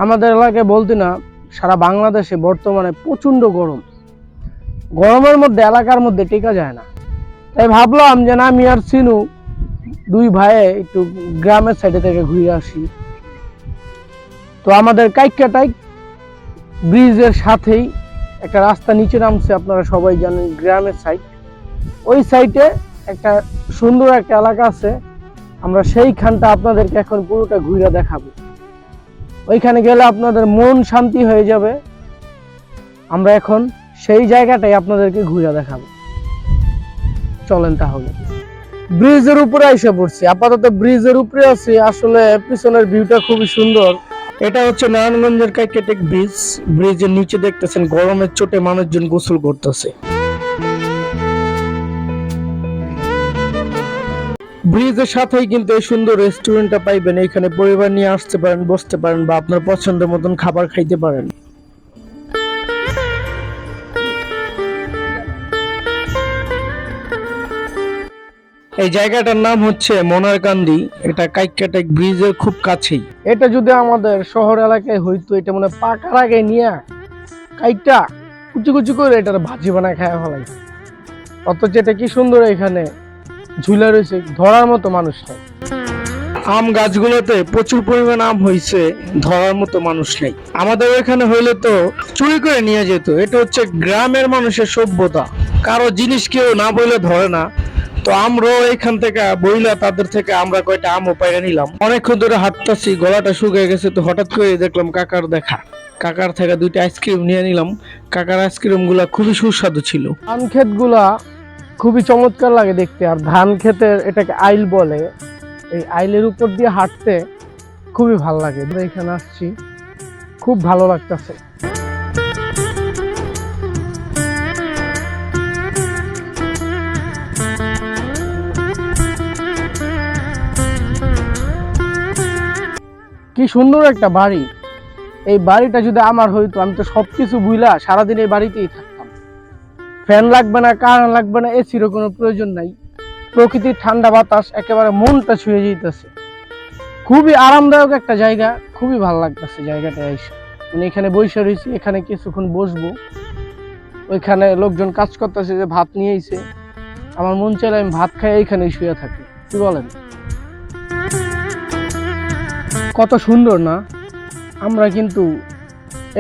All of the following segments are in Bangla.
আমাদের এলাকায় বলতে না, সারা বাংলাদেশে বর্তমানে প্রচন্ড গরম। গরমের মধ্যে এলাকার মধ্যে টেকা যায় না। তাই ভাবলাম যে না, আমি আর সিনু দুই ভাইয়ে একটু গ্রামের সাইডে থেকে ঘুরে আসি। তো আমাদের কাইকাটাইক ব্রিজের সাথেই একটা রাস্তা নিচে নামছে, আপনারা সবাই জানেন, গ্রামের সাইড। ওই সাইডে একটা সুন্দর একটা এলাকা আছে, আমরা সেইখানটা আপনাদেরকে এখন পুরোটা ঘুরে দেখাবো। ওইখানে গেলে আপনাদের মন শান্তি হয়ে যাবে। আমরা এখন সেই জায়গাটাই আপনাদেরকে ঘুরে দেখাবো, চলেন তাহলে। ব্রিজের উপরে এসে পড়ছি, আপাতত ব্রিজের উপরে আছি। আসলে পিছনের ভিউটা খুবই সুন্দর। এটা হচ্ছে নারায়ণগঞ্জের কাইকেটেক ব্রিজ। ব্রিজের নিচে দেখতেছেন গরমের চোটে মানুষজন গোসল করতেছে। ব্রিজের সাথেই কিন্তু এই সুন্দর রেস্টুরেন্টটা পাইবেন। এখানে পরিবার নিয়ে আসতে পারেন, বসতে পারেন, বা আপনার পছন্দের মতন খাবার খাইতে পারেন। এই জায়গাটার নাম হচ্ছে মনারকান্দি। এটা কাইকাটাইক ব্রিজের খুব কাছেই। এটা যদি আমাদের শহর এলাকায় হইতো, এটা মানে পাকার আগে নিয়ে কাইটা কুচি কুচি করে এটার ভাজি বানায় খাওয়া ফেলাই। অথচ এটা কি সুন্দর, এখানে ঝুলা রয়েছে, ধরার মতো মানুষ নেই। আম গাছগুলোতে প্রচুর পরিমাণ আম হয়েছে, ধরার মতো মানুষ নেই। আমাদের এখানে হইলে তো চুরি করে নিয়ে যেত। এটা হচ্ছে গ্রামের মানুষের সভ্যতা, কারো জিনিস কেউ না বইলে ধরে না। তো আমরাও এখান থেকে বইলা তাদের থেকে আমরা কয়টা আমও পাইরা নিলাম। অনেকক্ষণ ধরে হাঁটতাছি, গলাটা শুকিয়ে গেছে। তো হঠাৎ করে দেখলাম কাকার দেখা, কাকার থেকে দুইটা আইসক্রিম নিয়ে নিলাম। কাকার আইসক্রিম গুলা খুবই সুস্বাদু ছিল। ধান ক্ষেত গুলা খুবই চমৎকার লাগে দেখতে। আর ধান ক্ষেতের এটাকে আইল বলে। এই আইলের উপর দিয়ে হাঁটতে খুবই ভালো লাগে। এখানে আসছি, খুব ভালো লাগতেছে। কি সুন্দর একটা বাড়ি। এই বাড়িটা যদি আমার হইতো, আমি তো সবকিছু ভুলা সারাদিন এই বাড়িতেই থাকতাম। ফ্যান লাগবে না, কারেন্ট লাগবে না, এসিরও কোনো প্রয়োজন নাই। প্রকৃতির ঠান্ডা বাতাস একেবারে মনটা ছুঁয়ে যেতেছে। খুবই আরামদায়ক একটা জায়গা, খুবই ভালো লাগতেছে জায়গাটা এসে। মানে এখানে বসে রয়েছি, এখানে কিছুক্ষণ বসবো। ওইখানে লোকজন কাজ করতেছে, যে ভাত নিয়ে এসে। আমার মন চাইলে আমি ভাত খাই এইখানে শুয়ে থাকি। কি বলেন? কত সুন্দর না? আমরা কিন্তু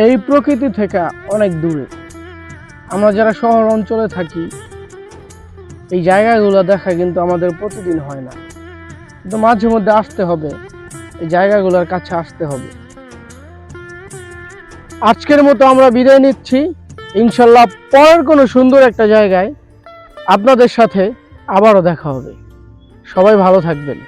এই প্রকৃতি থেকে অনেক দূরে। আমরা যারা শহর অঞ্চলে থাকি, এই জায়গাগুলো দেখা কিন্তু আমাদের প্রতিদিন হয় না। কিন্তু মাঝে মধ্যে আসতে হবে, এই জায়গাগুলোর কাছে আসতে হবে। আজকের মতো আমরা বিদায় নিচ্ছি। ইনশাল্লাহ পরের কোনো সুন্দর একটা জায়গায় আপনাদের সাথে আবারও দেখা হবে। সবাই ভালো থাকবেন।